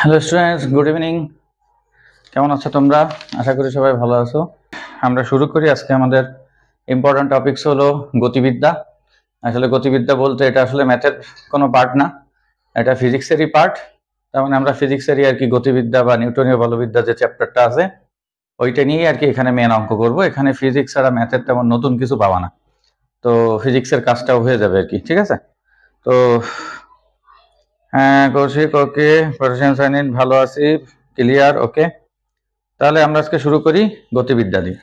Hello students, good evening. কেমন আছো তোমরা? আশা করি সবাই ভালো আছো। আমরা শুরু করি। আজকে আমাদের ইম্পর্টেন্ট টপিকস হলো গতিবিদ্যা। আসলে গতিবিদ্যা বলতে এটা আসলে ম্যাথের কোনো পার্ট না, এটা ফিজিক্সেরই পার্ট। তার মানে আমরা ফিজিক্সেরই আর কি গতিবিদ্যা বা নিউটনীয় বলবিদ্যা যে চ্যাপ্টারটা আছে ওইটা নিয়েই আর কি এখানে মেন অঙ্ক করবো। এখানে ফিজিক্স ছাড়া ম্যাথের তেমন নতুন কিছু পাবা না, তো ফিজিক্সের কাজটাও হয়ে যাবে আর কি। ঠিক আছে? তো হ্যাঁ, কৌশিক ওকে, পড়াশোনা সাইনিন ভালো আছি, ক্লিয়ার ওকে। তাহলে আমরা আজকে শুরু করি গতিবিদ্যা দিয়ে।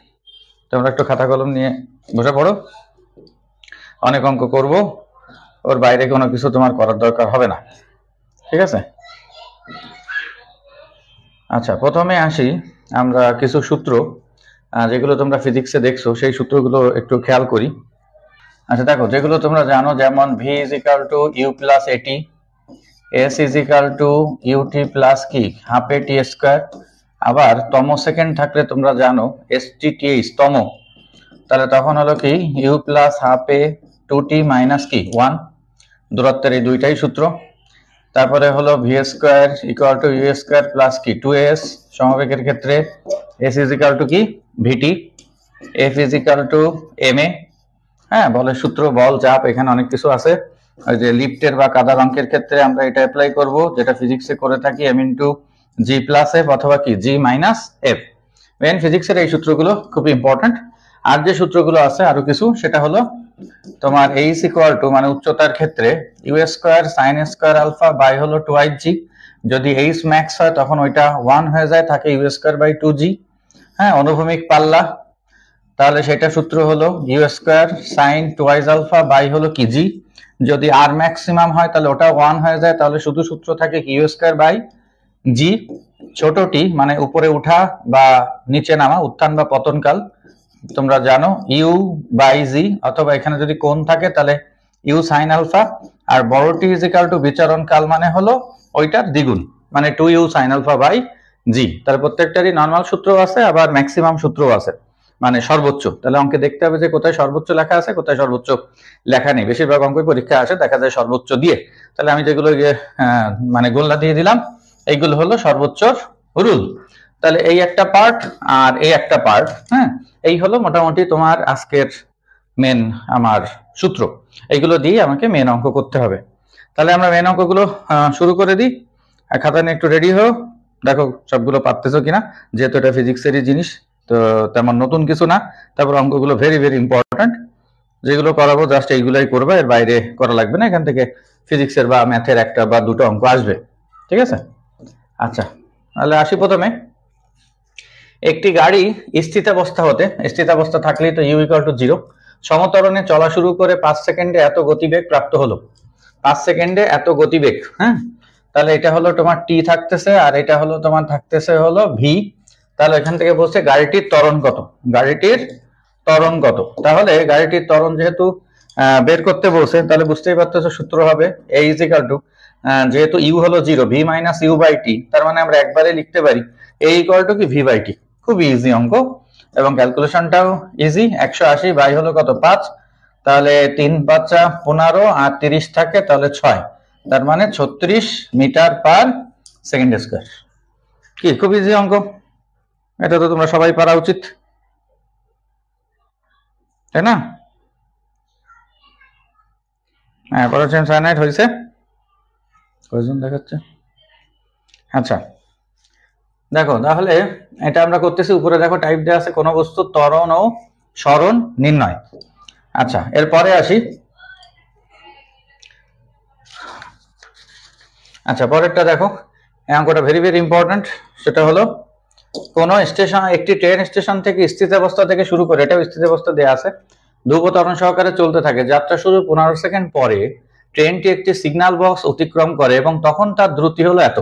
তোমরা একটু খাতা কলম নিয়ে বসে পড়ো, অনেক অঙ্ক করব, ওর বাইরে কোনো কিছু তোমার করার দরকার হবে না। ঠিক আছে? আচ্ছা, প্রথমে আসি আমরা কিছু সূত্র যেগুলো তোমরা ফিজিক্সে দেখছো সেই সূত্রগুলো একটু খেয়াল করি। আচ্ছা দেখো, যেগুলো তোমরা জানো, যেমন v is equal to you plus a t, s is equal to u t plus কি হাফ এ টি স্কোয়ার। আবার তম সেকেন্ড থাকলে তোমরা জানো এস টি টি এইচ তম, তাহলে তখন হলো কি u plus half a two t minus কি ওয়ান, দূরত্বের এই দুইটাই সূত্র। তারপরে হলো v square equal to u square plus কি টু এস, সমবেগের ক্ষেত্রে এস ইজ ইকাল টু কি v t, f is equal to m a. হ্যাঁ, বলের সূত্র, বল, চাপ, এখানে অনেক কিছু আছে। ওই যে লিফটের বা কাদার অঙ্কের ক্ষেত্রে আমরা এটা অ্যাপ্লাই করব, যেটা ফিজিক্সে করে থাকি, M into G plus F অথবা কি জি মাইনাস এফ। মেন ফিজিক্সের এই সূত্রগুলো খুব ইম্পর্টেন্ট। আর যে সূত্রগুলো আছে আরো কিছু, সেটা হলো তোমার এইচ ইকুয়াল টু মানে উচ্চতার ক্ষেত্রে U square sine square alpha by হলো টুয়াইস জি। যদি এইচ ম্যাক্স হয় তখন ওইটা ওয়ান হয়ে যায়, থাকে U square by two G. হ্যাঁ, অনুভূমিক পাল্লা, তাহলে সেটা সূত্র হলো U square sine twice alpha by হলো কি জি। যদি আর ম্যাক্সিমাম হয় তাহলে ওটা ওয়ান হয়ে যায়, তাহলে শুধু সূত্র থাকে কি ইউ স্কোয়ার বাই জি। ছোট টি মানে উপরে উঠা বা নিচে নামা, উত্থান বা পতনকাল, তোমরা জানো ইউ বাই জি, অথবা এখানে যদি কোণ থাকে তাহলে ইউ সাইন আলফা। আর বড় টি ইজ ইকাল টু বিচরণ কাল মানে হলো ওইটার দ্বিগুণ, মানে two u sine alpha by g. তার প্রত্যেকটারই নর্মাল সূত্র আছে, আবার ম্যাক্সিমাম সূত্রও আছে, মানে সর্বোচ্চ। তাহলে অঙ্কে দেখতে হবে যে কোথায় সর্বোচ্চ লেখা আছে, কোথায় সর্বোচ্চ লেখা নেই। বেশিরভাগ অঙ্কই পরীক্ষা আসে দেখা যায় সর্বোচ্চ দিয়ে। তাহলে আমি যেগুলো মানে গোল্লা দিয়ে দিলাম, এইগুলো হলো সর্বোচ্চ রুল। তাহলে এই একটা পার্ট আর এই একটা পার্ট, হ্যাঁ, এই হলো মোটামুটি তোমার আজকের মেন আমার সূত্র। এইগুলো দিয়ে আমাকে মেন অঙ্ক করতে হবে। তাহলে আমরা মেন অঙ্কগুলো শুরু করে দিই। খাতা নিয়ে একটু রেডি হও, দেখো সবগুলো পারতেছো কিনা, যেহেতু এটা ফিজিক্সেরই জিনিস, তো তেমন নতুন কিছু না। তারপর অঙ্কগুলো ভেরি ভেরি ইম্পর্টেন্ট, যেগুলো করাবো জাস্ট এইগুলাই করবে, এর বাইরে করা লাগবে না। এখান থেকে ফিজিক্সের বা ম্যাথের একটা বা দুটো অঙ্ক আসবে। ঠিক আছে? আচ্ছা, তাহলে আসি প্রথমে। একটি গাড়ি স্থিতাবস্থা হতে, স্থিতাবস্থা থাকলেই তো ইউ ইকুয়াল টু জিরো, সমতরণে চলা শুরু করে 5 সেকেন্ডে এত গতিবেগ প্রাপ্ত হলো। 5 সেকেন্ডে এত গতিবেগ, হ্যাঁ, তাহলে এটা হলো তোমার টি থাকতেছে, আর এটা হলো তোমার থাকতেছে হলো ভি। তাহলে এখান থেকে বলছে গাড়িটির ত্বরণ কত, গাড়িটির ত্বরণ কত। তাহলে গাড়িটির ত্বরণ যেহেতু বের করতে বলছে, তাহলে বুঝতেই পারতেছো সূত্র হবে এ ইজ ইকুয়াল টু, যেহেতু ইউ হলো zero, v minus u by t, তার মানে আমরা একবারে লিখতে পারি এ ইকুয়াল টু কি ভি বাই টি। খুব ইজি অঙ্ক এবং ক্যালকুলেশনটাও ইজি। 180 বাই হলো কত 5, তাহলে 3 5 15 আর 30 থাকে তাহলে 6, তার মানে 36 মিটার পার সেকেন্ড স্কোয়ার। কি খুব ইজি অঙ্ক, এটা তো তোমরা সবাই পারা উচিত, তাই না? হ্যাঁ, পটাশিয়াম সায়ানাইড হয়েছে, কয়জন দেখাচ্ছে? আচ্ছা দেখো, তাহলে এটা আমরা করতেছি। উপরে দেখো টাইপ দেওয়া আছে কোন বস্তুর ত্বরণ ও সরণ নির্ণয়। আচ্ছা, এরপরে আসি। আচ্ছা, পরেরটা দেখো, এই অঙ্কটা ভেরি ভেরি ইম্পর্টেন্ট। সেটা হলো কোন স্টেশন, একটি ট্রেন স্টেশন থেকে স্থিতাবস্থা থেকে শুরু করে, এটাও স্থিতাবস্থা দেওয়া আছে, ধ্রুব ত্বরণ সহকারে চলতে থাকে। যাত্রা শুরু 15 সেকেন্ড পরে ট্রেনটি একটি সিগন্যাল বক্স অতিক্রম করে এবং তখন তার দ্রুতি হলো এত।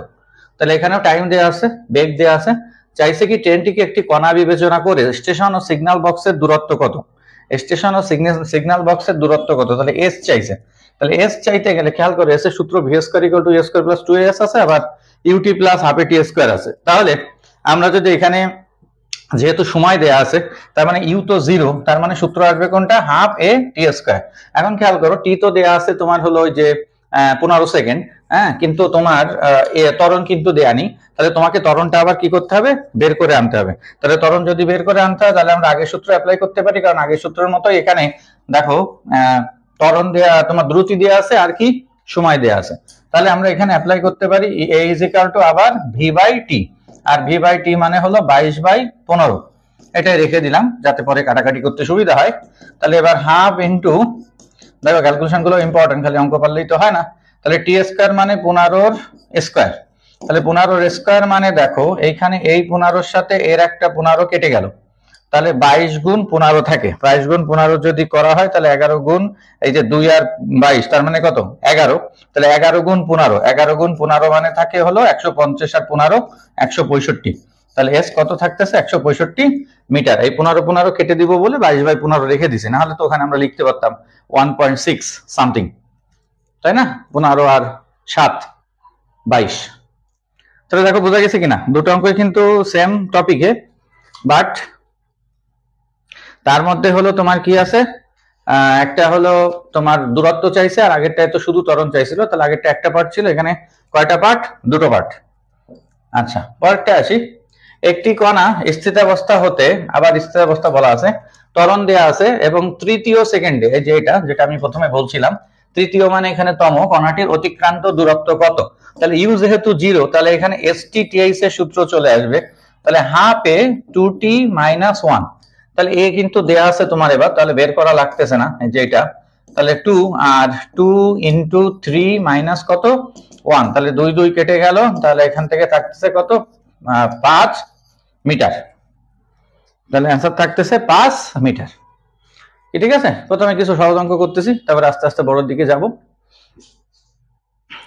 তাহলে এখানেও টাইম দেওয়া আছে, বেগ দেওয়া আছে। চাইছে কি ট্রেনটিকে একটি কণা বিবেচনা করে স্টেশন ও সিগন্যাল বক্সের দূরত্ব কত, স্টেশন ও সিগন্যাল বক্সের দূরত্ব কত। তাহলে এস চাইছে, তাহলে এস চাইতে গেলে খেয়াল করে এস এর সূত্র ভি স্কয়ার ইকুয়াল টু এ স্কয়ার প্লাস 2as আছে, আবার UT plus half a T square আছে। তাহলে আমরা যদি এখানে যেহেতু সময় দেয়া আছে, তার মানে ইউ তো জিরো, তার মানে সূত্র আসবে কোনটা হাফ এ টি স্কয়ার। এখন খেয়াল করো টি তো দেয়া আছে তোমার হলো ওই যে 15 সেকেন্ড, হ্যাঁ, কিন্তু তোমার ত্বরণ কিন্তু দেয়া নেই, তাহলে তোমাকে ত্বরণটা আবার কি করতে হবে, বের করে আনতে হবে। তাহলে ত্বরণ যদি বের করে আনতে হয় তাহলে আমরা আগের সূত্র অ্যাপ্লাই করতে পারি, কারণ আগের সূত্রের মতোই এখানে দেখো ত্বরণ দেয়া, তোমার দ্রুতি দেয়া আছে আর কি সময় দেয়া আছে। তাহলে আমরা এখানে অ্যাপ্লাই করতে পারি a ইজ ইকুয়াল টু আবার v/t, আর v/t মানে হলো 22/15, এটাই রেখে দিলাম যাতে পরে কাটাকাটি করতে সুবিধা হয়। তাহলে এবার হাফ ইন্টু, দেখো ক্যালকুলেশন গুলো ইম্পর্টেন্ট, খালি অঙ্ক পারলেই তো হয় না। তাহলে টি স্কোয়ার মানে 15 স্কোয়ার, তাহলে 15 স্কোয়ার মানে দেখো এইখানে এই 15 সাথে এর একটা 15 কেটে গেল, তাহলে 22 গুণ 15 থাকে, 22 গুণ 15 যদি করা হয় তাহলে 11 গুণ এই যে 2 আর 22 তার মানে কত 11, তাহলে 11 গুণ 15, 11 গুণ 15 মানে থাকে হলো 150 আর 15 165, তাহলে এস কত থাকতেছে 165 মিটার। এই 15 কেটে দিব বলে 22/15 রেখে দিছি, না হলে তো ওখানে আমরা লিখতে পারতাম 1.6 সামথিং, তাই না, 15 আর 7 22। তাহলে দেখো বোঝা গেছে কিনা, দুটো অঙ্কই কিন্তু সেম টপিকে, বাট তার মধ্যে হলো তোমার কি আছে, একটা হলো তোমার দূরত্ব চাইছে আর আগেরটায় তো শুধু ত্বরণ চাইছিল, তাহলে আগেরটা একটা পার্ট ছিল, এখানে কয়টা পার্ট, দুটো পার্ট। আচ্ছা পরেরটা আসি, একটি কণা স্থিতাবস্থা হতে, আবার স্থিতাবস্থা বলা আছে, ত্বরণ দেয়া আছে এবং তৃতীয় সেকেন্ডে, এই যে যেটা আমি প্রথমে বলছিলাম, তৃতীয় মানে এখানে তম, কণাটির অতিক্রান্ত দূরত্ব কত, তাহলে ইউ যেহেতু 0 তাহলে এখানে ST/TH এর সূত্র চলে আসবে, তাহলে হাফ এ 2t - 1, তাহলে এ কিন্তু দেয়া আছে তোমার, এবার তাহলে বের করা লাগতেছে না, এই যে এটা, তাহলে 2 আর 2 ইন্টু 3 মাইনাস কত 1, তাহলে 2 2 কেটে গেল, তাহলে এখান থেকে থাকতেছে কত 5 মিটার, তাহলে অ্যান্সার থাকতেছে 5 মিটার। ঠিক আছে, প্রথমে কিছু সহজ অঙ্ক করতেছি, তারপর আস্তে আস্তে বড়র দিকে যাব।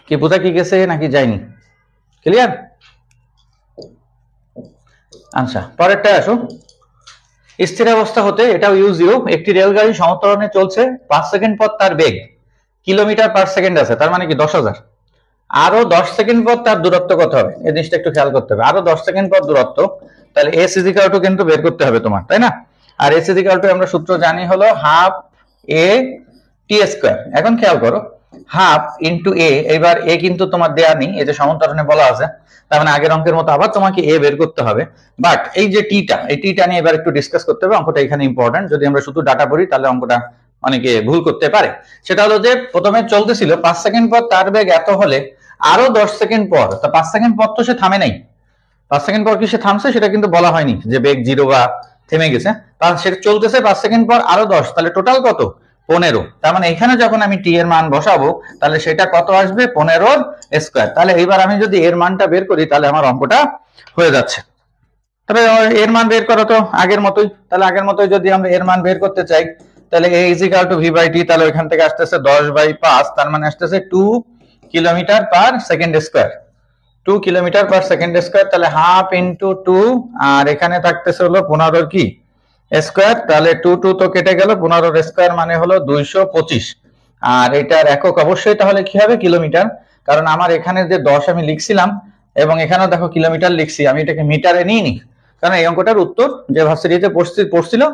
কি বোঝা কি গেছে নাকি যায়নি, ক্লিয়ার? আচ্ছা পরেরটা আসো, স্থিরাবস্থা হতে, এটাও u0, একটি রেলগাড়ি সমত্বরণে চলছে, 5 সেকেন্ড পর তার বেগ কিলোমিটার পার সেকেন্ড আছে, তার মানে কি 10,000, আরো 10 সেকেন্ড পর তার দূরত্ব কত হবে, এই জিনিসটা একটু খেয়াল করতে হবে, আরো 10 সেকেন্ড পর দূরত্ব, তাহলে s ইকুয়াল টু কিন্তু বের করতে হবে তোমার, তাই না, আর s ইকুয়াল টু আমরা সূত্র জানি হলো হাফ a t স্কয়ার। এখন খেয়াল করো হাফ ইন্টু a, এবার a কিন্তু তোমার দেয়া নেই, এই যে সমান্তরালে বলা আছে, তার মানে আগের অঙ্কের মতো আবার তোমাকে a বের করতে হবে, বাট এই যে টিটা, এই টিটা নিয়ে এবার একটু ডিসকাস করতে হবে, অঙ্কটা এখানে ইম্পর্টেন্ট, যদি আমরা শুধু ডাটা পড়ি তাহলে অঙ্কটা অনেকে ভুল করতে পারে। সেটা হলো যে প্রথমে চলতেছিল 5 সেকেন্ড পর তার বেগ এত হলে আরো 10 সেকেন্ড পর, তা 5 সেকেন্ড পর তো সে থামে নাই, 5 সেকেন্ড পর কি সে থামছে সেটা কিন্তু বলা হয়নি যে বেগ 0 বা থেমে গেছে, তাহলে সেটা চলতেছে 5 সেকেন্ড পর আরো 10, তাহলে টোটাল কত 15, তার মানে এখানে যখন আমি টি এর মান বসাবো তাহলে সেটা কত আসবে 15 স্কয়ার। তাহলে এইবার আমি যদি এর মানটা বের করি তাহলে আমার অঙ্কটা হয়ে যাচ্ছে। তবে এর মান বের করা তো আগের মতোই, তাহলে আগের মতোই যদি আমরা এর মান বের করতে চাই তাহলে a is equal two v/t, তাহলে ওইখান থেকে আসতেছে 10/5, তার মানে আসতেছে 2 kilometre per second square, 2 kilometre per second square, তাহলে হাফ ইন্টু 2, আর এখানে থাকতেছে হলো 15 কি স্কয়ার, তাহলে 2 2 তো কেটে গেল, 15 স্কয়ার মানে হলো 225, আর এটার একক অবশ্যই তাহলে কি হবে কিলোমিটার, কারণ আমার এখানে যে 10 আমি লিখছিলাম এবং এখানেও দেখো কিলোমিটার লিখছি, আমি এটাকে মিটারে নিইনি, কারণ এই অঙ্কটার উত্তর যে ভার্সিটিতে পড়ছিল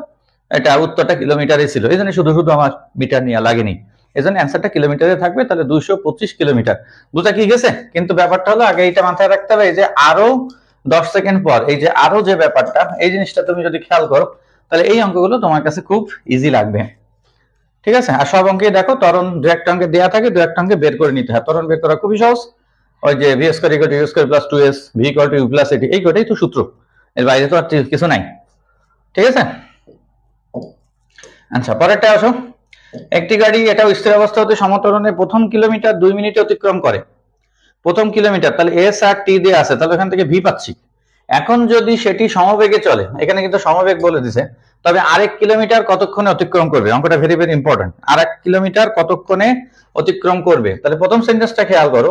এটা উত্তরটা কিলোমিটারে ছিল, এই জন্য শুধু শুধু আমার মিটার নেওয়া লাগেনি, এই জন্য অ্যান্সারটা কিলোমিটারে থাকবে, তাহলে 225 কিলোমিটার। বুঝা কি গেছে? কিন্তু ব্যাপারটা হলো আগে এইটা মাথায় রাখতে হবে, এই যে আরো 10 সেকেন্ড পর, এই যে আরো যে ব্যাপারটা, এই জিনিসটা তুমি যদি খেয়াল করো তাহলে এই অঙ্কগুলো তোমার কাছে খুব ইজি লাগবে, ঠিক আছে? আর সব অঙ্কে দেখো ত্বরণ দু একটা অঙ্কে দেওয়া থাকে, দু একটা অঙ্কে বের করে নিতে হয়, ত্বরণ বের করা খুবই সহজ, ওই যে v square equal two u square plus 2s, v equal to u plus at, এই কটাই তো সূত্র, এর বাইরে তো আর কিছু নাই, ঠিক আছে? আচ্ছা পরেরটা আসো, একটি গাড়ি, এটাও স্থির অবস্থা হতে সমত্বরণে প্রথম কিলোমিটার 2 মিনিটে অতিক্রম করে, প্রথম কিলোমিটার, তাহলে s আর t দিয়ে আছে, তাহলে এখান থেকে v পাচ্ছি। এখন যদি সেটি সমবেগে চলে, এখানে কিন্তু সমবেগ বলে দিছে, তবে আরেক কিলোমিটার কতক্ষণে অতিক্রম করবে, অঙ্কটা ভেরি ভেরি ইম্পর্টেন্ট, আরেক কিলোমিটার কতক্ষণে অতিক্রম করবে, তাহলে প্রথম সেন্টেন্সটা খেয়াল করো,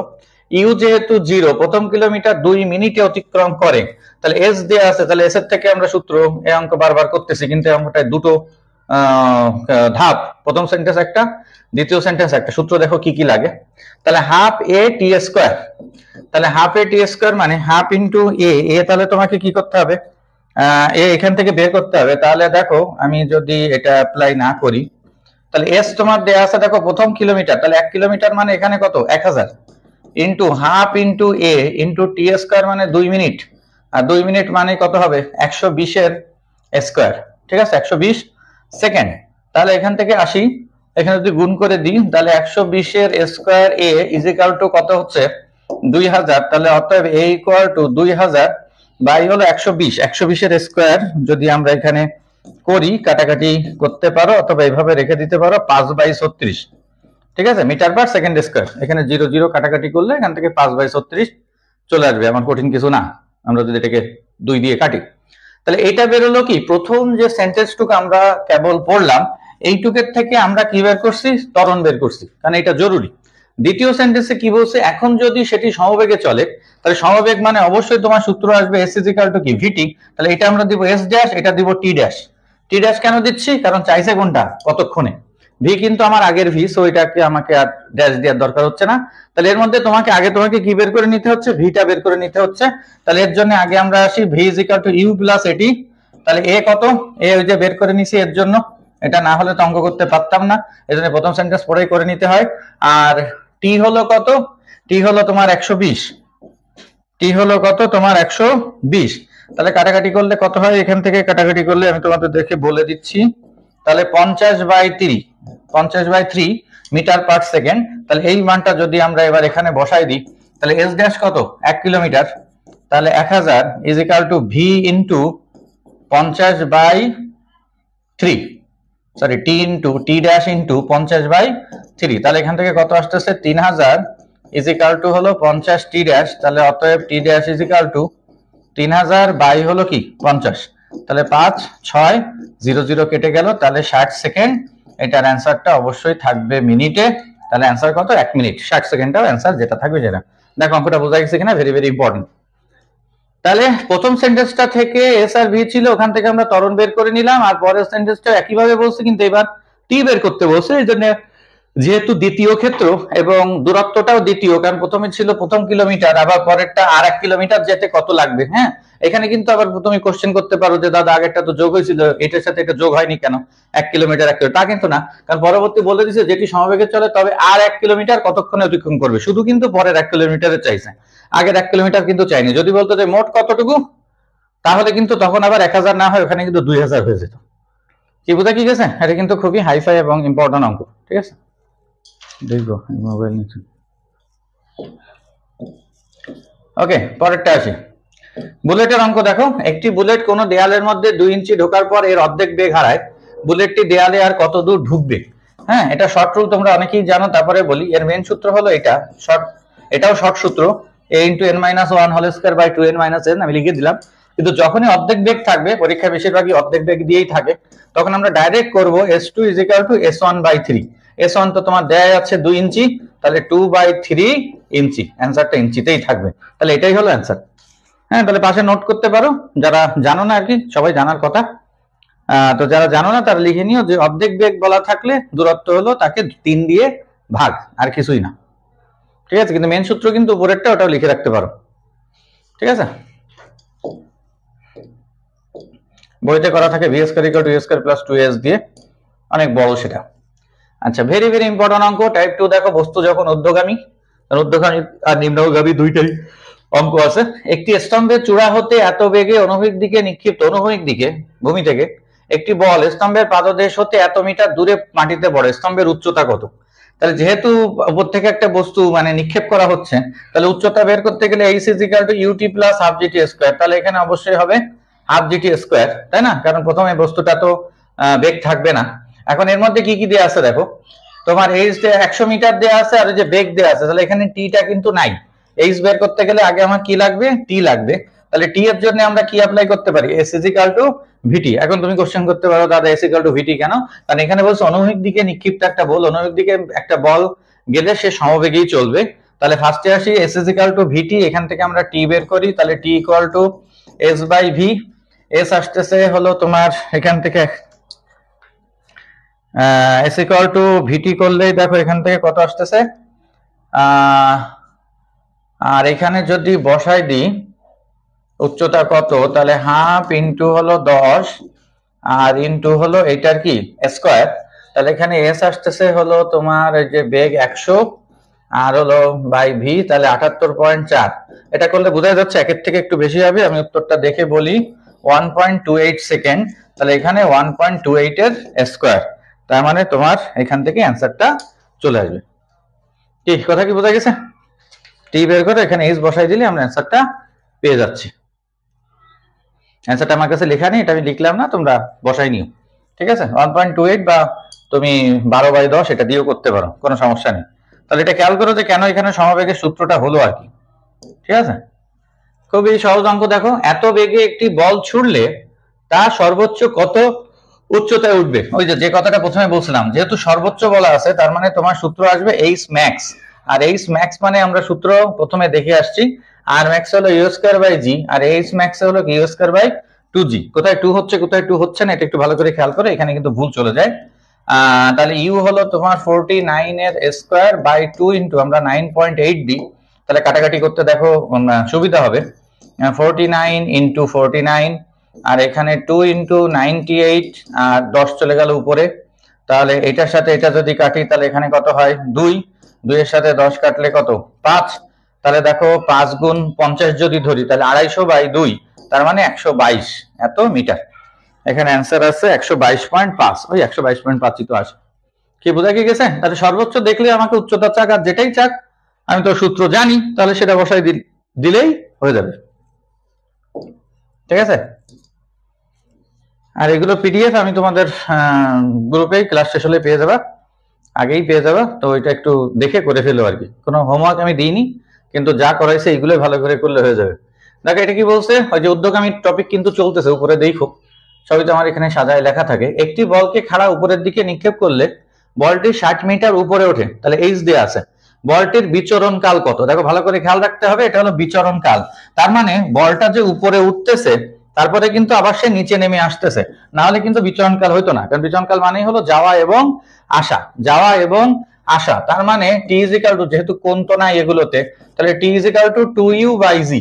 ইউ যেহেতু 0, প্রথম কিলোমিটার 2 মিনিটে অতিক্রম করে, তাহলে এস দেয়া আছে, তাহলে এস এর থেকে আমরা সূত্র, এই অঙ্ক বারবার করতেছি কিন্তু এই অঙ্কটায় দুটো ধাপ, প্রথম সেন্টেন্স একটা, দ্বিতীয় সেন্টেন্স একটা, সূত্র দেখো কি কি লাগে, তাহলে হাফ a t স্কয়ার, তাহলে হাফ a t স্কয়ার মানে হাফ ইন্টু a, তাহলে তোমাকে কি করতে হবে এখান থেকে বের করতে হবে, তাহলে দেখো আমি যদি এটা অ্যাপ্লাই না করি তাহলে এস তোমার দেয়া আছে দেখো প্রথম কিলোমিটার, তাহলে 1 কিলোমিটার মানে এখানে কত 1000 ইন্টু হাফ ইন্টু এ ইন্টু টি স্কোয়ার মানে 2 মিনিট, আর 2 মিনিট মানে কত হবে 120 এর স্কোয়ার, ঠিক আছে 120 সেকেন্ড। তাহলে এখান থেকে আসি, এখানে যদি গুণ করে দিই তাহলে 120 এর square A is equal two কত হচ্ছে 2000, তাহলে অতএব এ ইকুয়াল টু 2000 বাই হলো 120, 120 এর স্কোয়ার যদি আমরা এখানে করি কাটাকাটি করতে পারো অথবা এইভাবে রেখে দিতে পারো 5/36, ঠিক আছে মিটার পার সেকেন্ড স্কোয়ার। এখানে 0 0 কাটাকাটি করলে এখান থেকে 5/36 চলে আসবে, আমার কঠিন কিছু না। আমরা যদি এটাকে 2 দিয়ে কাটি তাহলে এটা বেরোলো কি, প্রথম যে সেন্টেন্সটুকু আমরা কেবল পড়লাম এইটুকের থেকে আমরা কি বের করছি, ত্বরণ বের করছি, কারণ এটা জরুরি। দ্বিতীয় সেন্টেন্সে কি বলছে, এখন যদি সেটি সমবেগে চলে তাহলে সমবেগ মানে অবশ্যই তোমার সূত্র আসবে এস ইজ ইকুয়াল টু কি ভিটি, তাহলে এটা আমরা দিব এস ড্যাশ, এটা দিব টি ড্যাশ। টি ড্যাশ কেন দিচ্ছি, কারণ চাইছে কোনটা কতক্ষণে, ভি কিন্তু আমার আগের ভি, সো এটাকে আমাকে আর ড্যাশ দেওয়ার দরকার হচ্ছে না। তাহলে এর মধ্যে তোমাকে কি বের করে নিতে হচ্ছে, ভিটা বের করে নিতে হচ্ছে। তাহলে এর জন্য আগে আমরা আসি V is equal to you plus at, তাহলে এ কত, এ ওই যে বের করে নিছি এর জন্য, এটা না হলে তো অঙ্ক করতে পারতাম না, এজন্য প্রথম সেন্টেন্স পড়েই করে নিতে হয়। আর টি হলো কত, টি হলো তোমার 120, টি হলো কত তোমার 120, তাহলে কাটাকাটি করলে কত হয়, এখান থেকে কাটাকাটি করলে আমি তোমাদের দেখে বলে দিচ্ছি, তাহলে 50/3 মিটার পার সেকেন্ড। তাহলে এই মানটা যদি আমরা এবার এখানে বসাই দিই তাহলে এস ড্যাশ কত 1 কিলোমিটার, তাহলে 1000 is equal two V into 50/3, sorry T into T dash into 50/3, তাহলে এখান থেকে কত আসতেছে 3000 ইজ ইকুয়াল টু হলো 50 টি ড্যাশ, তাহলে অতএব t dash is equal to 3000 by হলো কি 50, তাহলে 5 6 0 0 কেটে গেল, তাহলে 60 সেকেন্ড। এটার অ্যান্সারটা অবশ্যই থাকবে মিনিটে, তাহলে অ্যান্সার কত 1 মিনিট 60 সেকেন্ডটাও অ্যান্সার যেটা থাকবে যেটা। দেখো অঙ্কটা বোঝা গেছে কিনা, ভেরি ভেরি ইম্পর্টেন্ট। তাহলে প্রথম সেন্টেন্সটা থেকে এস আর ভি ছিল, ওখান থেকে আমরা ত্বরণ বের করে নিলাম, আর পরের সেন্টেন্সটা একইভাবে বলছে কিন্তু এবার টি বের করতে বলছে, এই জন্য যেহেতু দ্বিতীয় ক্ষেত্র এবং দূরত্বটাও দ্বিতীয়, কারণ প্রথমে ছিল প্রথম কিলোমিটার, আবার পরেরটা আর 1 কিলোমিটার যেতে কত লাগবে। হ্যাঁ, এখানে কিন্তু আবার তুমি কোশ্চেন করতে পারো যে দাদা আগেরটা তো যোগ হয়েছিল, এটার সাথে এটা যোগ হয়নি কেন, 1 কিলোমিটার 1 কিলোমিটার, তা কিন্তু না, কারণ পরবর্তী বলে দিচ্ছে যেটি সমবেগে চলে তবে আর 1 কিলোমিটার কতক্ষণে অতিক্রম করবে, শুধু কিন্তু পরের 1 কিলোমিটারে চাইছে, আগের 1 কিলোমিটার কিন্তু চাইনি। যদি বলতো যে মোট কতটুকু, তাহলে কিন্তু তখন আবার 1000 না হয় ওখানে কিন্তু 2000 হয়ে যেত। কি বুঝা কি গেছে, এটা কিন্তু খুবই হাইফাই এবং ইম্পর্টেন্ট অঙ্ক, ঠিক আছে। দেখবো মোবাইল নিচে। ওকে, পরেরটা আসি, বুলেটের অঙ্ক দেখো। একটি বুলেট কোনো দেয়ালের মধ্যে 2 ইঞ্চি ঢোকার পর এর অর্ধেক বেগ হারায়, বুলেটটি দেয়ালে আর কত দূর ঢুকবে। হ্যাঁ, এটা শর্ট রুল তোমরা অনেকেই জানো, তারপরে বলি এর মেন সূত্র হলো এটা শর্ট, এটাও শর্ট সূত্র, a * n - 1 whole square by 2n - n, আমি লিখে দিলাম। কিন্তু যখনই অর্ধেক বেগ থাকবে, পরীক্ষায় বেশিরভাগই অর্ধেক বেগ দিয়েই থাকে, তখন আমরা ডাইরেক্ট করব s2 = s1/3। s1 তো তোমার দেয়া আছে 2 ইঞ্চি, তাহলে 2/3 ইঞ্চি, অ্যান্সারটা ইঞ্চিতেই থাকবে, তাহলে এটাই হলো অ্যান্সার। হ্যাঁ, তাহলে পাশে নোট করতে পারো, যারা জানো না আর কি, সবাই জানার কথা। তো যারা জানো না তারা লিখে নিও যে অর্ধেক বেগ বলা থাকলে দূরত্ব হলো তাকে 3 দিয়ে ভাগ, আর কিছুই না, ঠিক আছে। কিন্তু মেন সূত্র কিন্তু উপরেরটা, ওটাও লিখে রাখতে পারো, ঠিক আছে। বইতে করা থাকে ভি স্কয়ার ইকুয়াল টু এ স্কয়ার প্লাস 2s দিয়ে, অনেক বড় সেটা। আচ্ছা, ভেরি ভেরি ইম্পর্টেন্ট অঙ্ক টাইপ 2। দেখো, বস্তু যখন ঊর্ধ্বগামী আর নিম্নগামী দুইটাই অঙ্ক আছে। একটি স্তম্ভের চূড়া হতে এত বেগে অনুভূমিক দিকে নিক্ষিপ্ত, অনুভূমিক দিকে ভূমি থেকে একটি বল স্তম্ভের পাদদেশ হতে এত মিটার দূরে মাটিতে পড়ে, স্তম্ভের উচ্চতা কত। তাহলে যেহেতু উপর থেকে একটা বস্তু মানে নিক্ষেপ করা হচ্ছে, তাহলে উচ্চতা বের করতে গেলে h = ut + ½ gt স্কয়ার, তাহলে এখানে অবশ্যই হবে ½ gt স্কয়ার, তাই না, কারণ প্রথমে বস্তুটা তো বেগ থাকবে না। এখন এর মধ্যে কি কি দেয়া আছে দেখো, তোমার h 100 মিটার দেয়া আছে আর যে বেগ দেয়া আছে, তাহলে এখানে t টা কিন্তু নাই। h বের করতে গেলে আগে আমার কি লাগবে, t লাগবে, তাহলে t এর জন্য আমরা কি অ্যাপ্লাই করতে পারি, s = vt। এখন তুমি কোশ্চেন করতে পারো দাদা s = vt কেন, কারণ এখানে বলছে অনুভূমিক দিকে নিক্ষিপ্ত একটা বল, অনুভূমিক দিকে একটা বল গেলে সে সমবেগেই চলবে। তাহলে ফার্স্টে আসি s = vt, এখান থেকে আমরা t বের করি, তাহলে t = s/v। s আসতেছে হলো তোমার এখান থেকে s = vt করলেই দেখো এখান থেকে কত আসতেছে, আর এখানে যদি বসাই দিই উচ্চতা কত, তাহলে ½ ইন্টু হলো 10 আর ইন্টু হলো এটার কি স্কয়ার, তাহলে এখানে এস আসতেছে হলো তোমার এই যে বেগ 100 আর হলো বাই ভি, তাহলে 78.4। এটা করলে বোঝা যাচ্ছে একের থেকে একটু বেশি হবে। আমি উত্তরটা দেখে বলি 1.28 সেকেন্ড। তাহলে এখানে 1.28 এর স্কোয়ার, তার মানে তোমার এখান থেকে অ্যান্সারটা চলে আসবে। কি কথা কি বোঝা গেছে? টি বের করে এখানে এইচ বসাই দিলে আমরা অ্যান্সারটা পেয়ে যাচ্ছি। অ্যান্সারটা আমার কাছে লেখা নেই, এটা আমি লিখলাম না, তোমরা বসাই নিও। ঠিক আছে, 1.28 বা তুমি 12/10 এটা দিয়েও করতে পারো, কোনো সমস্যা নেই। তাহলে এটা খেয়াল করো যে কেন এখানে সমবেগের সূত্রটা হলো আর কি। ঠিক আছে, খুবই সহজ অঙ্ক। দেখো, এত বেগে একটি বল ছুড়লে তা সর্বোচ্চ কত উচ্চতায় উঠবে? ওই যে কথাটা প্রথমে বলছিলাম, যেহেতু সর্বোচ্চ বলা আছে তার মানে তোমার সূত্র আসবে এইচ ম্যাক্স। আর এইচ ম্যাক্স মানে আমরা সূত্র প্রথমে দেখে আসছি, আর ম্যাক্স হলো ইউ স্কয়ার বাই জি, আর এইচ ম্যাক্স হলো ইউ স্কয়ার বাই 2g। কোথায় 2 হচ্ছে কোথায় 2 হচ্ছে না এটা একটু ভালো করে খেয়াল করে, এখানে কিন্তু ভুল চলে যায়। তাহলে ইউ হলো তোমার 49 এর স্কয়ার বাই 2 ইন্টু আমরা 9.8 দিই, তাহলে কাটাকাটি করতে দেখো সুবিধা হবে। 49 ইন্টু 49, আর এখানে 2 ইন্টু 98, আর 10 চলে গেল উপরে। তাহলে এটার সাথে এটা যদি কাটি তাহলে এখানে কত হয়? 2। 2 এর সাথে 10 কাটলে কত? 5। তাহলে দেখো 5 গুণ 50 যদি ধরি তাহলে 250/2, তার মানে 122 এত মিটার। এখানে অ্যান্সার আছে 122.5। ওই 122.5ই তো আসে। কি বোঝা কি গেছে? তাহলে সর্বোচ্চ দেখলে আমাকে উচ্চতা চাক আর যেটাই চাক, আমি তো সূত্র জানি, তাহলে সেটা বসাই দিলেই হয়ে যাবে। ঠিক আছে, আর এগুলো পিডিএফ আমি তোমাদের গ্রুপে ক্লাস শেষ হলে পেয়ে যাবা, আগেই পেয়ে যাবা। তো এটা একটু দেখে করে ফেলো আর কি, কোনো হোমওয়ার্ক আমি দিইনি, কিন্তু যা করাইছে এইগুলোই ভালো করে করলে হয়ে যাবে। দেখো এটা কি বলছে, ওই যে উদ্যোগামী টপিক কিন্তু চলতেছে, উপরে দেখো সবই তো আমার এখানে সাজায় লেখা থাকে। একটি বলকে খাড়া উপরের দিকে নিক্ষেপ করলে বলটি 60 মিটার উপরে ওঠে, তাহলে এইচ দেয়া আছে। বলটির বিচরণ কাল কত? দেখো ভালো করে খেয়াল রাখতে হবে, এটা হলো বিচরণ কাল। তার মানে বলটা যে উপরে উঠতেছে তারপরে কিন্তু আবার সে নিচে নেমে আসতেছে, না হলে কিন্তু বিচরণ কাল হইতো না। কারণ বিচরণ কাল মানেই হলো যাওয়া এবং আসা, যাওয়া এবং আসা। তার মানে টি ইজ ইকুয়াল টু, যেহেতু কোণ তো নাই এগুলোতে, তাহলে টি ইজ ইকুয়াল টু 2u/g।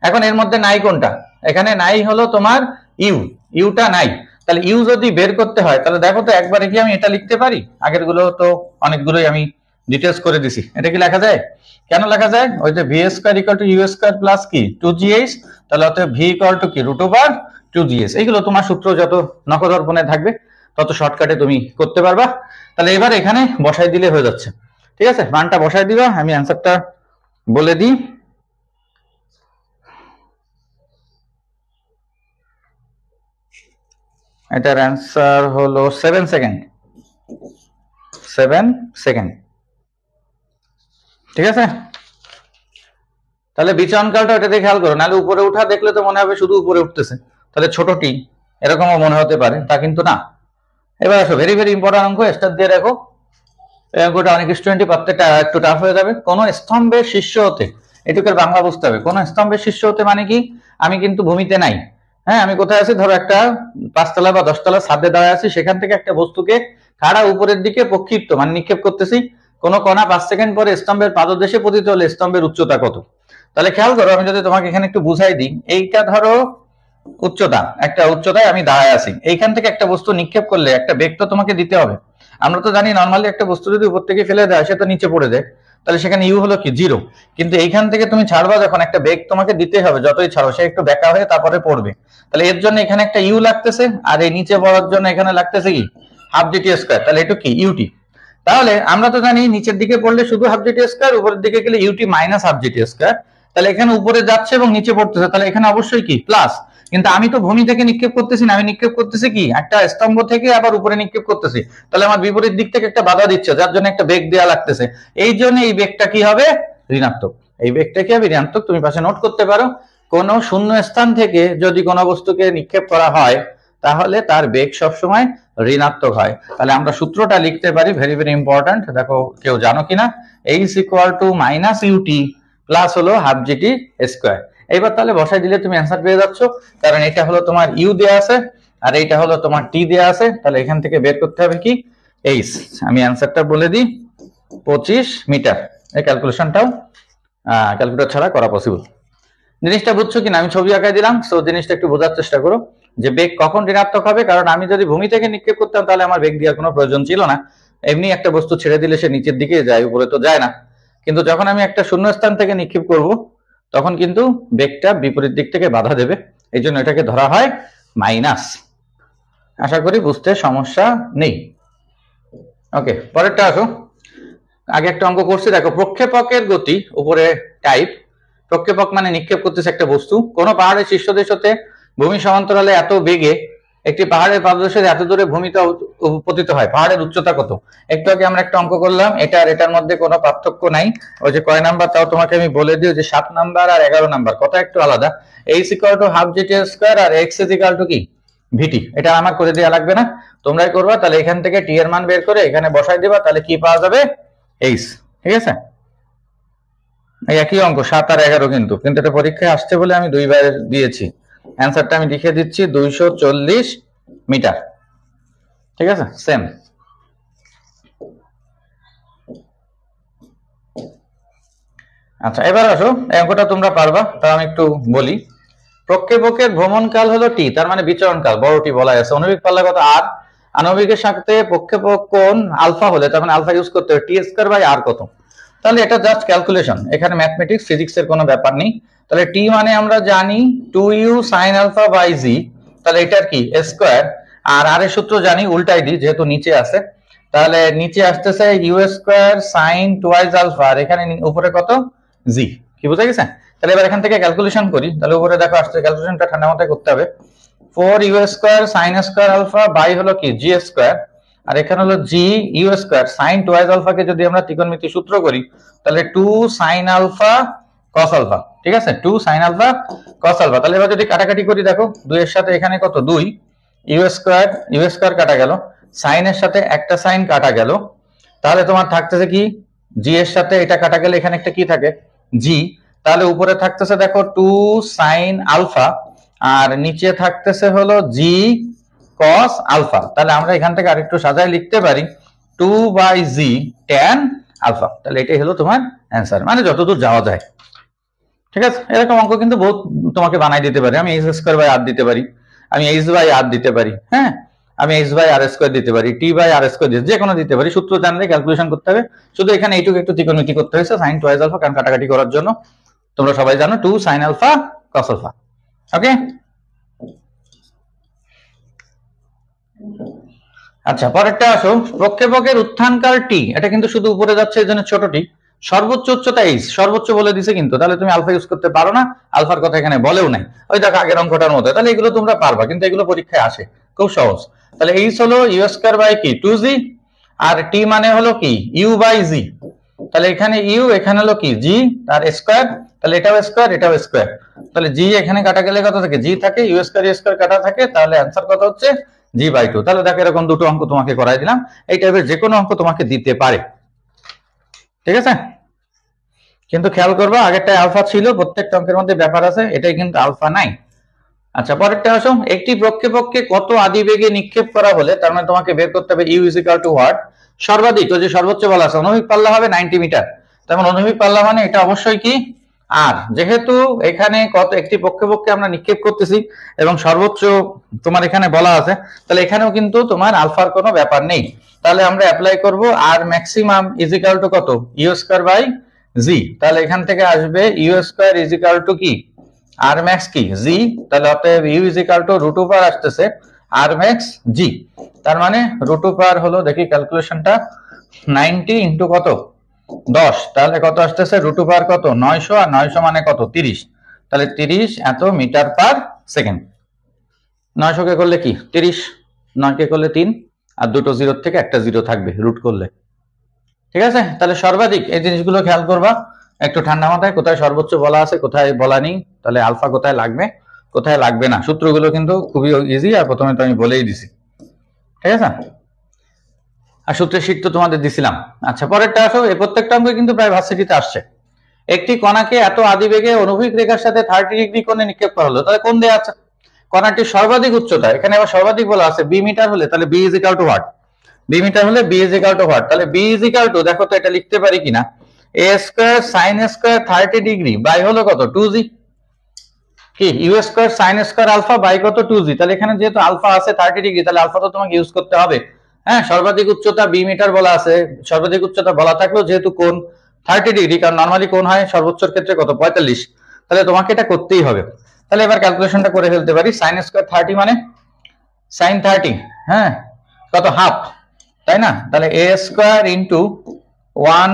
এখন এর মধ্যে নাই কোনটা? এখানে নাই হলো তোমার ইউ, ইউটা নাই। তাহলে ইউ যদি বের করতে হয় তাহলে দেখো তো একবারে কি আমি এটা লিখতে পারি? আগের গুলো তো অনেকগুলোই আমি ডিটেলস করে দিছি, এটা কি লেখা যায়? কেন লেখা যায়? ওই যে V square equal to U square plus কি 2gh, তাহলে অতএব ভি ইকুয়াল টু কি √2gh। এইগুলো তোমার সূত্র যত নখদর্পণে থাকবে তত শর্টকাটে তুমি করতে পারবা। তাহলে এবার এখানে বসাই দিলে হয়ে যাচ্ছে। ঠিক আছে, মানটা বসাই দিবা, আমি অ্যান্সারটা বলে দিই। এটার অ্যান্সার হলো 7 সেকেন্ড। 7 সেকেন্ড। ঠিক আছে, তাহলে বিচরণ কালটা ওটাতে খেয়াল করো, নাহলে উপরে উঠা দেখলে তো মনে হবে শুধু উপরে উঠতেছে, তাহলে ছোট টি এরকমও মনে হতে পারে, তা কিন্তু না। এবার আসো ভেরি ভেরি ইম্পর্টেন্ট অঙ্ক, স্টার দিয়ে দেখো। এই অঙ্কটা অনেক স্টুডেন্টই পারতে একটু টাফ হয়ে যাবে। কোন স্তম্ভের শীর্ষ হতে, এটুকুর বাংলা বুঝতে হবে। কোন স্তম্ভের শীর্ষ হতে মানে কি? আমি কিন্তু ভূমিতে নাই, হ্যাঁ, আমি কোথায় আছি? ধরো একটা 5 তলা বা 10 তলা ছাদে দাঁড়ায় আছি, সেখান থেকে একটা বস্তুকে খাড়া উপরের দিকে প্রক্ষিপ্ত মানে নিক্ষেপ করতেছি। কোন কণা 5 সেকেন্ড পরে স্তম্ভের পাদদেশে পতিত হলে স্তম্ভের উচ্চতা কত? তাহলে খেয়াল করো, আমি যদি তোমাকে এখানে একটু বুঝাই দিই, এইটা ধরো উচ্চতা, একটা উচ্চতায় আমি দাঁড়ায় আছি, এইখান থেকে একটা বস্তু নিক্ষেপ করলে একটা বেগ তো তোমাকে দিতে হবে। আমরা তো জানি নর্মালি একটা বস্তু যদি উপর থেকে ফেলে দেয় সে তো নিচে পড়ে যায়, তাহলে সেখানে ইউ হলো কি 0। কিন্তু এইখান থেকে তুমি ছাড়বা যখন, একটা বেগ তোমাকে দিতে হবে, যতই ছাড়ো সে একটু বেঁকা হয়ে তারপরে পড়বে। তাহলে এর জন্য এখানে একটা ইউ লাগতেছে, আর এই নিচে পড়ার জন্য এখানে লাগতেছে কি ½ তাহলে এটা কি ইউটি। তাহলে আমরা তো জানি নিচের দিকে পড়লে শুধু ½ উপরের দিকে গেলে ইউটি -½ তাহলে এখানে উপরে যাচ্ছে এবং নিচে পড়তেছে, তাহলে এখানে অবশ্যই কি প্লাস। কিন্তু আমি তো ভূমি থেকে নিক্ষেপ করতেছি না, আমি নিক্ষেপ করতেছি কি একটা স্তম্ভ থেকে, আবার উপরে নিক্ষেপ করতেছি, তাহলে আমার বিপরীত দিক থেকে একটা বাধা দিচ্ছে, যার জন্য একটা বেগ দেওয়া লাগতেছে। এই জন্য এই বেগটা কি হবে? ঋণাত্মক। এই বেগটা কি হবে? ঋণাত্মক। তুমি পাশে নোট করতে পারো, কোন শূন্য স্থান থেকে যদি কোনো বস্তুকে নিক্ষেপ করা হয় তাহলে তার বেগ সবসময় ঋণাত্মক হয়। তাহলে আমরা সূত্রটা লিখতে পারি, ভেরি ভেরি ইম্পর্টেন্ট, দেখো কেউ জানো কিনা, H equal to -ut plus হলো ½ স্কয়ার। এইবার তাহলে বসাই দিলে তুমি অ্যান্সার পেয়ে যাচ্ছ, কারণ এটা হলো তোমার ইউ দেয়া আছে আর এইটা হলো তোমার টি দেয়া আছে। তাহলে এখান থেকে বের করতে হবে কি এইচ। আমি অ্যান্সারটা বলে দিই 25 মিটার। এই ক্যালকুলেশনটাও ক্যালকুলেটর ছাড়া করা পসিবল। জিনিসটা বুঝছো কিনা? আমি ছবি আঁকাই দিলাম, সো জিনিসটা একটু বোঝার চেষ্টা করো। যে বেগ কখন ঋণাত্মক হবে, কারণ আমি যদি ভূমি থেকে নিক্ষেপ করতাম তাহলে আমার বেগ দেওয়ার কোনো প্রয়োজন ছিল না, এমনি একটা বস্তু ছেড়ে দিলে সে নিচের দিকে যায়, উপরে তো যায় না। কিন্তু যখন আমি একটা শূন্য স্থান থেকে নিক্ষেপ করব তখন কিন্তু বেগটা বিপরীত দিক থেকে বাধা দেবে, এই জন্য এটাকে ধরা হয় মাইনাস। আশা করি বুঝতে সমস্যা নেই। ওকে, পরেরটা আসো। আগে একটা অঙ্ক করছি, দেখো প্রক্ষেপকের গতি উপরে টাইপ। প্রক্ষেপক মানে নিক্ষেপ করতেছে একটা বস্তু কোন পাহাড়ের শীর্ষদেশ হতে ভূমি সমান্তরালে এত বেগে একটি পাহাড়ের পাদদেশে এত দূরে ভূমিতে পতিত হয়, পাহাড়ের উচ্চতা কত? একটু আগে আমরা একটা অঙ্ক করলাম, এটার মধ্যে কোনো পার্থক্য নাই। ওই যে কয় নাম্বার তাও তোমাকে আমি বলে দিই, যে 7 নাম্বার আর 11 নাম্বার কথা একটু আলাদা। h = হাফ জিটি স্কয়ার আর x = কি ভিটি। এটা আমার করে দেওয়া লাগবে না, তোমরাই করবা। তাহলে এখান থেকে টি এর মান বের করে এখানে বসাই দিবা, তাহলে কি পাওয়া যাবে? h। ঠিক আছে, এই একই অঙ্ক 7 আর 11, কিন্তু এটা পরীক্ষায় আসছে বলে আমি দুইবার দিয়েছি। অ্যান্সারটা আমি লিখে দিচ্ছি 240 মিটার। ঠিক আছে, সেম। আচ্ছা, এবার আসো, এই অঙ্কটা তোমরা পারবা, তাও আমি একটু বলি। প্রক্ষেপকের ভ্রমণকাল হলো টি, তার মানে বিচরণকাল বড় টি বলা আছে। আণবিক পাল্লা কত আর, আণবিকের সাথে প্রক্ষেপক কোণ আলফা হলে তার মানে আলফা ইউজ করতে হবে, টি স্কয়ার বাই আর কত। তাহলে এটা জাস্ট ক্যালকুলেশন, এখানে ম্যাথমেটিক্স ফিজিক্স এর কোনো ব্যাপার নেই। তাহলে টি মানে আমরা জানি 2u sin আলফা বাই জি, তাহলে এটার কি স্কয়ার, আর আর এর সূত্র জানি উল্টাই দিই যেহেতু নিচে আছে। তাহলে নিচে আসতেছে u square sine twice alpha, আর এখানে উপরে কত জি। কি বুঝা গেছে? তাহলে এবার এখান থেকে ক্যালকুলেশন করি। তাহলে উপরে দেখো আসছে, ক্যালকুলেশনটা ঠান্ডা মাথায় করতে হবে। 4u square sine square alpha by হলো কি জি স্কয়ার, আর এখানে হলো g u square sine twice আলফাকে যদি আমরা ত্রিকোণমিতি সূত্র করি তাহলে 2 sin আলফা cos আলফা। ঠিক আছে, 2 sin আলফা cos আলফা। তাহলে এবার যদি কাটাকাটি করি, দেখো 2 এর সাথে এখানে কত 2, ইউ স্কয়ার কাটা গেল, সাইন এর সাথে একটা সাইন কাটা গেল, তাহলে তোমার থাকতেছে কি জি এর সাথে এটা কাটা গেলে এখানে একটা কি থাকে জি, তাহলে উপরে থাকতেছে দেখো 2 sin আলফা, আর নিচে থাকতেছে হলো জি cos আলফা। তাহলে আমরা এখান থেকে আরেকটু সাজায় লিখতে পারি 2/g tan আলফা। তাহলে এটাই হলো তোমার অ্যান্সার, মানে যতদূর যাওয়া যায়। ঠিক আছে, এরকম অঙ্ক কিন্তু বহুত তোমাকে বানাই দিতে পারি। আমি h স্কয়ার বাই r দিতে পারি, আমি h বাই r দিতে পারি, হ্যাঁ, আমি h বাই r স্কয়ার দিতে পারি, t বাই r স্কয়ার যে কোনো দিতে পারি। সূত্র জানলে ক্যালকুলেশন করতে হবে, শুধু এখানে এইটুকু একটু ত্রিকোণমিতি করতে হয়েছে sin টুয়াইস আলফা, কারণ কাটাকাটি করার জন্য। তোমরা সবাই জানো 2 sin আলফা cos আলফা। ওকে, আচ্ছা পরেরটা আসো। প্রক্ষেপকের উত্থানকাল টি, এটা কিন্তু শুধু উপরে যাচ্ছে এই জন্য ছোট টি। সর্বোচ্চ উচ্চতা এইচ, সর্বোচ্চ বলে দিছে কিন্তু, তাহলে তুমি আলফা ইউজ করতে পারো না, আলফার কথা এখানে বলেও নাই। ওই দেখো আগের অঙ্কটার মতো। তাহলে এগুলো তোমরা পারবা, কিন্তু এগুলো পরীক্ষায় আসে, খুব সহজ। তাহলে এইচ হলো ইউ স্কয়ার বাই কি 2g, আর টি মানে হলো কি ইউ বাই জি। তাহলে এখানে ইউ, এখানে হলো কি জি আর স্কয়ার, তাহলে এটাও স্কয়ার এটাও স্কয়ার। তাহলে জি এখানে কাটা গেলে কত থাকে জি থাকে, ইউ স্কয়ার কাটা থাকে, তাহলে অ্যান্সার কত হচ্ছে g/2। তাহলে দেখো এরকম দুটো অঙ্ক তোমাকে করাই দিলাম, এই টাইপের যে কোনো অঙ্ক তোমাকে দিতে পারে। ঠিক আছে, কিন্তু খেয়াল করবা আগেরটা আলফা ছিল, প্রত্যেকটা অঙ্কের মধ্যে ব্যাপার আছে, এটাই কিন্তু আলফা নাই। আচ্ছা পরেরটা আসো। একটি প্রক্ষেপককে কত আদি বেগে নিক্ষেপ করা হলে, তার মানে তোমাকে বের করতে হবে ইউ ইজিক্যাল টু হোয়াট, সর্বাধিক, ওই যে সর্বোচ্চ বলা আছে অনভিক পাল্লা হবে 90 মিটার। তেমন অনভিক পাল্লা মানে এটা অবশ্যই কি আর, যেহেতু এখানে কত একটি প্রক্ষেপককে আমরা নিক্ষেপ করতেছি এবং সর্বোচ্চ তোমার এখানে বলা আছে, তাহলে এখানেও কিন্তু তোমার আলফার কোনো ব্যাপার নেই। তাহলে আমরা অ্যাপ্লাই করব আর ম্যাক্সিমাম ইজিক্যাল টু কত ইউ স্কয়ার বাই জি। তাহলে এখান থেকে আসবে ইউ স্কয়ার ইজিক্যাল টু কি আর ম্যাক্স কি জি। তাহলে অতএব U equal to root over আসতেছে আর ম্যাক্স জি। তার মানে রুট ওভার হলো, দেখি ক্যালকুলেশনটা, 90 ইন্টু কত 10, তাহলে কত আসতেছে রুট ওভার কত 900, আর 900 মানে কত 30, তাহলে 30 এত মিটার পার সেকেন্ড। 900 কে করলে কি 30, 9 কে করলে 3, আর দুটো জিরোর থেকে একটা জিরো থাকবে রুট করলে। ঠিক আছে, তাহলে সর্বাধিক এই জিনিসগুলো খেয়াল করবা একটু ঠান্ডা মাথায়, কোথায় সর্বোচ্চ বলা আছে কোথায় বলা নেই, তাহলে আলফা কোথায় লাগবে কোথায় লাগবে না। সূত্রগুলো কিন্তু খুবই ইজি, আর প্রথমে তো আমি বলেই দিছি। ঠিক আছে, আর সূত্রের শীট তো তোমাদের দিছিলাম। আচ্ছা পরেরটা আসো। এই প্রত্যেকটা অঙ্ক কিন্তু প্রায় ভার্সিটিতে আসছে। একটি কণাকে এত আদি বেগে অনুভূমিক রেখার সাথে 30 ডিগ্রি কোণে নিক্ষেপ করা হলো, তাহলে কোণ দেয়া আছে, কণাটির সর্বাধিক উচ্চতা, এখানে আবার সর্বাধিক বলা আছে বি মিটার হলে, তাহলে b is equal to what, b meter হলে বি ইজিক্যাল টু হোয়াট, তাহলে বি ইজিক্যাল টু, দেখো তো এটা লিখতে পারি কিনা, a square sine square 30 degree by হলো কত 2g। কি u square sine square alpha by কত 2g, তাহলে এখানে যেহেতু আলফা আছে 30 ডিগ্রি, তাহলে আলফা তো তোমাকে ইউজ করতে হবে। হ্যাঁ, সর্বাধিক উচ্চতা বি মিটার বলা আছে, সর্বাধিক উচ্চতা বলা থাকলেও যেহেতু কোণ 30 ডিগ্রি, কারণ নরমালি কোণ হয় সর্বোচ্চর ক্ষেত্রে কত 45, তাহলে তোমাকে এটা করতেই হবে। তাহলে এবার ক্যালকুলেশনটা করে ফেলতে পারি, সাইন স্কয়ার 30 মানে সাইন 30, হ্যাঁ কত হাফ, তাই না? তাহলে এ স্কয়ার ইন্টু 1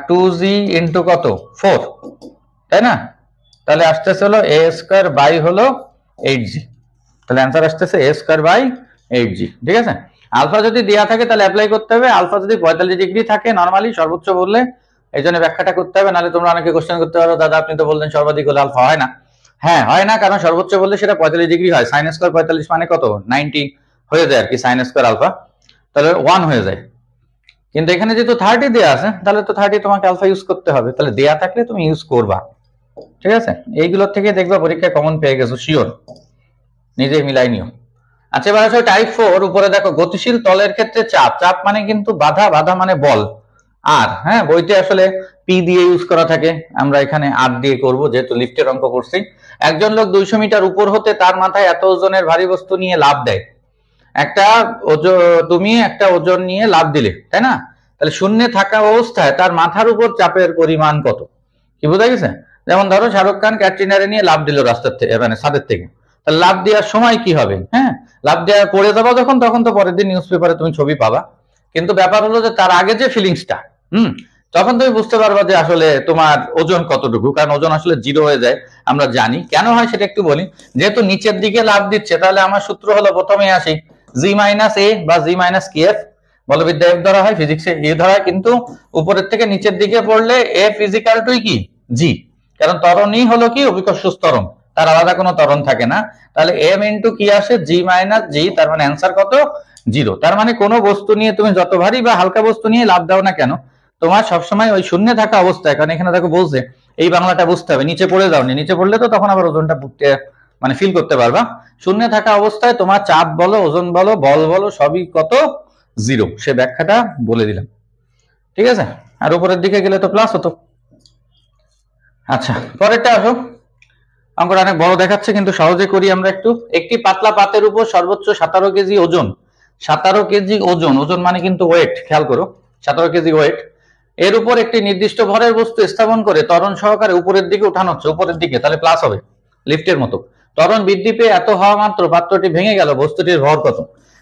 2g ইন্টু কত 4, তাই না? তাহলে আসতেছে হলো এ স্কয়ার বাই হলো 8g, তাহলে অ্যান্সার আসতেছে এ স্কয়ার বাই 8g। ঠিক আছে, আলফা যদি দেওয়া থাকে তাহলে অ্যাপ্লাই করতে হবে, আলফা যদি 45 ডিগ্রি থাকে নরমালি সর্বোচ্চ বললে এই জন্য ব্যাখ্যাটা করতে হবে, নাহলে তোমরা অনেকে কোশ্চেন করতে পারো দাদা আপনি তো বললেন সর্বাধিক হলে আলফা হয় না। হ্যাঁ হয় না, কারণ সর্বোচ্চ বললে সেটা 45 ডিগ্রি হয়, সাইন স্কয়ার 45 মানে কত 90 হয়ে যায় আর কি সাইন স্কয়ার আলফা, তাহলে 1 হয়ে যায়। কিন্তু এখানে যেহেতু 30 দেওয়া আছে তাহলে তো 30 তোমাকে আলফা ইউজ করতে হবে, তাহলে দেওয়া থাকলে তুমি ইউজ করবা। ঠিক আছে, এইগুলোর থেকে দেখবা পরীক্ষায় কমন পেয়ে গেছো শিওর, নিজে মিলাই নিও। আচ্ছা এবার আসলে টাইপ 4, উপরে দেখো গতিশীল তলের ক্ষেত্রে চাপ, চাপ মানে কিন্তু বাধা, বাধা মানে বল। আর হ্যাঁ বইতে আসলে পি দিয়ে ইউজ করা থাকে, আমরা এখানে আর দিয়ে করব যেহেতু লিফটের অঙ্ক করছি। একজন লোক 200 মিটার উপর হতে তার মাথায় এত ওজনের ভারী বস্তু নিয়ে লাফ দেয়, তুমি একটা ওজন নিয়ে লাফ দিলে, তাই না? তাহলে শূন্যে থাকা অবস্থায় তার মাথার উপর চাপের পরিমাণ কত, কি বোঝা গেছে? যেমন ধরো শাহরুখ খান ক্যাটরিনারে নিয়ে লাফ দিল রাস্তার থেকে, মানে ছাদের থেকে, তাহলে লাফ দেওয়ার সময় কি হবে? হ্যাঁ, লাফ দেওয়ার পড়ে যাবা যখন, তখন তো পরের দিন নিউজ পেপারে তুমি ছবি পাবা, কিন্তু ব্যাপার হলো যে তার আগে যে ফিলিংসটা, তখন তুমি বুঝতে পারবা যে আসলে তোমার ওজন কতটুকু, কারণ ওজন আসলে 0 হয়ে যায় আমরা জানি। কেন হয় সেটা একটু বলি, যেহেতু নিচের দিকে লাফ দিচ্ছে, তাহলে আমার সূত্র হলো, প্রথমে আসি জি মাইনাস এ বা জি মাইনাস কে এফ, বলবিদ্যা এফ ধরা হয়, ফিজিক্সে এ ধরা হয়, কিন্তু উপরের থেকে নিচের দিকে পড়লে এফ ইজিক্যাল টু কি জি, কারণ ত্বরণই হলো কি অভিকর্ষ ত্বরণ, তার আলাদা কোনো ত্বরণ থাকে না। তাহলে এম ইন্টু কি আসে জি মাইনাস জি, তার মানে অ্যান্সার কত 0। তার মানে কোনো বস্তু নিয়ে তুমি যত ভারী বা হালকা বস্তু নিয়ে লাভ দাও না কেন, তোমার সবসময় ওই শূন্যে থাকা অবস্থায়, কারণ এখানে দেখো বলছে এই বাংলাটা বুঝতে হবে, নিচে পড়ে যাওনি, নিচে পড়লে তো তখন আবার ওজনটা মানে ফিল করতে পারবা। শূন্যে থাকা অবস্থায় তোমার চাপ বলো, ওজন বলো, বল বলো, সবই কত 0, সে ব্যাখ্যাটা বলে দিলাম। ঠিক আছে, আর উপরের দিকে গেলে তো প্লাস হতো। আচ্ছা পরেরটা আসো, অঙ্কটা অনেক বড় দেখাচ্ছে কিন্তু সহজে করি আমরা একটু। একটি পাতলা পাতের উপর সর্বোচ্চ 17 কেজি ওজন, 17 কেজি ওজন, ওজন মানে কিন্তু ওয়েট, খেয়াল করো 17 কেজি ওয়েট, এর উপর একটি নির্দিষ্ট ভরের বস্তু স্থাপন করে ত্বরণ সহকারে উপরের দিকে উঠানো হচ্ছে, উপরের দিকে, তাহলে প্লাস হবে লিফটের মতো। ত্বরণ বৃদ্ধি পেয়ে এত হওয়া মাত্র পাত্রটি ভেঙে গেল, বস্তুটির ভর কত?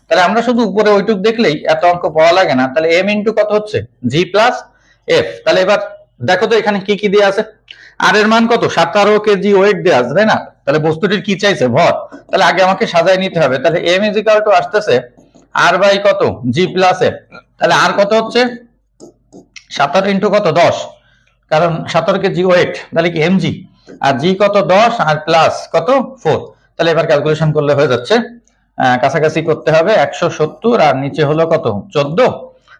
তাহলে আমরা শুধু উপরে ওইটুক দেখলেই এত অঙ্ক পড়া লাগে না, তাহলে এম ইন্টু কত হচ্ছে জি প্লাস এফ। তাহলে এবার দেখো তো এখানে কি কি দিয়ে আছে, আর এর মান কত 17 কেজি ওয়েট দেওয়া আছে, তাই না? তাহলে বস্তুটির কি চাইছে ভর, তাহলে আগে আমাকে সাজায় নিতে হবে। তাহলে এম ইজ ইকুয়াল টু আসতেছে আর বাই কত জি প্লাস এফ, তাহলে আর কত হচ্ছে 17 ইন্টু কত 10, কারণ 17 কেজি ওয়েট, তাহলে কি এমজি, আর জি কত 10 আর প্লাস কত 4, তাহলে এবার ক্যালকুলেশন করলে হয়ে যাচ্ছে, কাছাকাছি করতে হবে 170, আর নিচে হলো কত 14,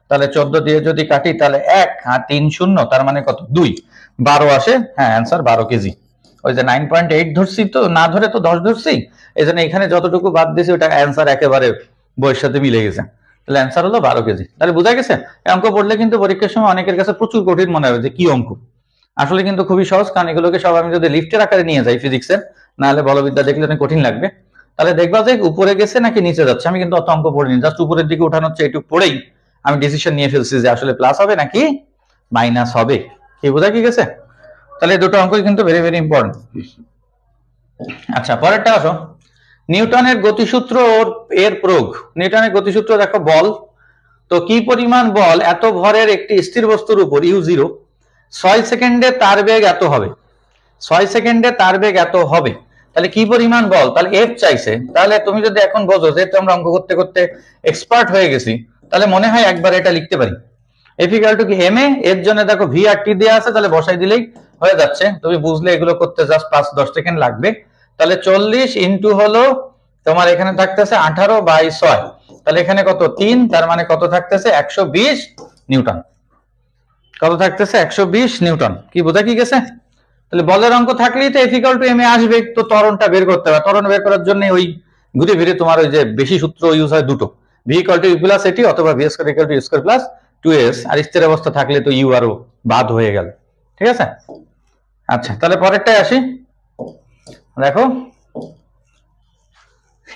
তাহলে 14 দিয়ে যদি কাটি তাহলে 1 আর 3 শূন্য, তার মানে কত 2, 12 আসে। হ্যাঁ অ্যান্সার 12 কেজি। ওই যে 9.8 ধরছি, তো না ধরে তো 10 ধরছি, এই জন্য এখানে যতটুকু বাদ দিয়েছি ওটা অ্যান্সার একেবারে বইয়ের সাথে মিলে গেছে, তাহলে অ্যান্সার হলো 12 কেজি। তাহলে বোঝা গেছে, অঙ্ক পড়লে কিন্তু পরীক্ষার সময় অনেকের কাছে প্রচুর কঠিন মনে হবে যে কি অঙ্ক, আসলে কিন্তু খুবই সহজ, কারণ এগুলোকে সব আমি যদি লিফটের আকারে নিয়ে যাই ফিজিক্সের, নাহলে বলবিদ্যা দেখলে অনেক কঠিন লাগবে। তাহলে দেখবা যে উপরে গেছে নাকি নিচে যাচ্ছে, আমি কিন্তু অত অঙ্ক পড়িনি, জাস্ট উপরের দিকে উঠানো হচ্ছে, এইটুকু পড়েই আমি ডিসিশন নিয়ে ফেলছি যে আসলে প্লাস হবে নাকি মাইনাস হবে, কি বোঝা কি গেছে? তাহলে এই দুটো অঙ্ক কিন্তু ভেরি ভেরি ইম্পর্টেন্ট। আচ্ছা পরেরটা আসো, নিউটনের গতিসূত্র এর প্রয়োগ। নিউটনের গতিসূত্র দেখো বল, তো কি পরিমাণ বল এত ভরের একটি স্থির বস্তুর উপর u0 6 সেকেন্ডে তার বেগ এত হবে, 6 সেকেন্ডে তার বেগ এত হবে, তাহলে কি পরিমাণ বল, তাহলে এফ চাইছে। তাহলে তুমি যদি এখন বোঝো, যেহেতু আমরা অঙ্ক করতে করতে এক্সপার্ট হয়ে গেছি, তাহলে মনে হয় একবার এটা লিখতে পারি, এফ ইকুয়াল টু কি এম এ, এর জন্য দেখো ভি আর টি দেওয়া আছে, তাহলে বসাই দিলেই হয়ে যাচ্ছে, তুমি বুঝলে এগুলো করতে জাস্ট 5-10 সেকেন্ড লাগবে। তাহলে 40 ইন্টু হলো তোমার এখানে থাকতেছে 18 বাই 6, তাহলে এখানে কত 3, তার মানে কত থাকতেছে 120 নিউটন, কত থাকতেছে 120 নিউটন, কি বোঝা কি গেছে? তাহলে বলের অঙ্ক থাকলেই তো এফ ইকুয়াল টু এম এ আসবে, তো ত্বরণটা বের করতে হবে, ত্বরণ বের করার জন্য ওই ঘুরে ফিরে তোমার ওই যে বেশি সূত্র ইউজ হয় দুটো, V equal to you plus at অথবা V square equal to U square plus 2s, আর স্থির অবস্থা থাকলে তো ইউ আরও বাদ হয়ে গেল। ঠিক আছে, আচ্ছা তাহলে পরেরটাই আসি। দেখো,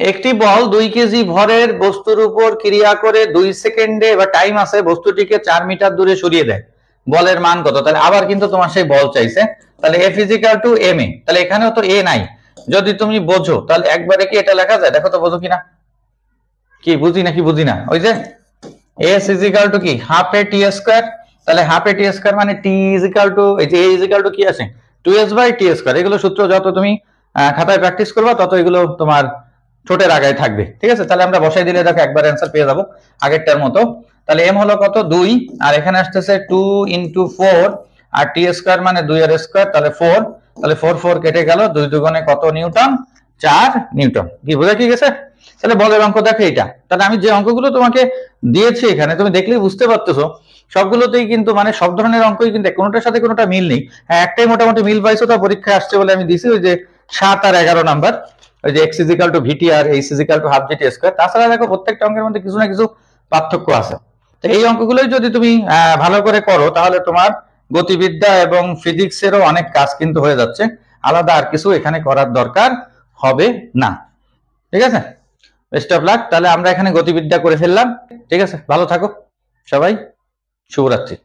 একটি বল 2 কেজি ভরের বস্তুর উপর ক্রিয়া করে 2 সেকেন্ডে বা টাইম আছে বস্তুটিকে 4 মিটার দূরে সরিয়ে দেয়, বলের মান কত? তাহলে আবার কিন্তু তোমার সেই বল চাইছে, তাহলে F ইজিক্যাল টু এম এ, তাহলে এখানেও তো এ নাই। যদি তুমি বোঝো তাহলে একবারে কি এটা লেখা যায়? দেখো তো বোঝো কিনা, কি বুঝি নাকি বুঝি না? ওই যে এস ইজিক্যাল টু কি হাফ এ টি স্কয়ার, তাহলে হাফ এ টি স্কয়ার মানে টি ইজিক্যাল টু, এই যে এ ইজিক্যাল টু কি আছে 2s বাই টি স্কয়ার। এগুলো সূত্র যত তুমি খাতায় প্র্যাকটিস করবা তত এগুলো তোমার ঠোঁটের আগায় থাকবে, ঠিক আছে? তাহলে আমরা বসাই দিলে দেখো একবার অ্যান্সার পেয়ে যাবো আগেরটার মতো। তাহলে এম হলো কত 2, আর এখানে আসতেছে 2 ইনটু 4, আর টি স্কয়ার মানে 2 এর স্কয়ার, তাহলে 4, তাহলে 4 4 কেটে গেল, 2 দুগুণে কত নিউটন? 4 নিউটন। কি বোঝা কি গেছে? তাহলে বলের অঙ্ক দেখো এইটা। তাহলে আমি যে অঙ্কগুলো তোমাকে দিয়েছি এখানে তুমি দেখলেই বুঝতে পারতেছো সবগুলোতেই কিন্তু মানে সব ধরনের অঙ্কই কিন্তু কোনোটার সাথে কোনোটা মিল নেই। হ্যাঁ, একটাই মোটামুটি মিল পাইছো, তা পরীক্ষায় আসছে বলে আমি দিছি, ওই যে 7 আর 11 নাম্বার, ওই যে এক্স ইজিক্যাল টু ভিটি আর H equal to half GT square. তাছাড়া দেখো প্রত্যেকটা অঙ্কের মধ্যে কিছু না কিছু পার্থক্য আছে। তো এই অঙ্কগুলোই যদি তুমি ভালো করে করো তাহলে তোমার গতিবিদ্যা এবং ফিজিক্সেরও অনেক কাজ কিন্তু হয়ে যাচ্ছে, আলাদা আর কিছু এখানে করার দরকার হবে না, ঠিক আছে? Best of luck. তাহলে আমরা এখানে গতিবিদ্যা করে ফেললাম, ঠিক আছে? ভালো থাকো সবাই, শুভরাত্রি।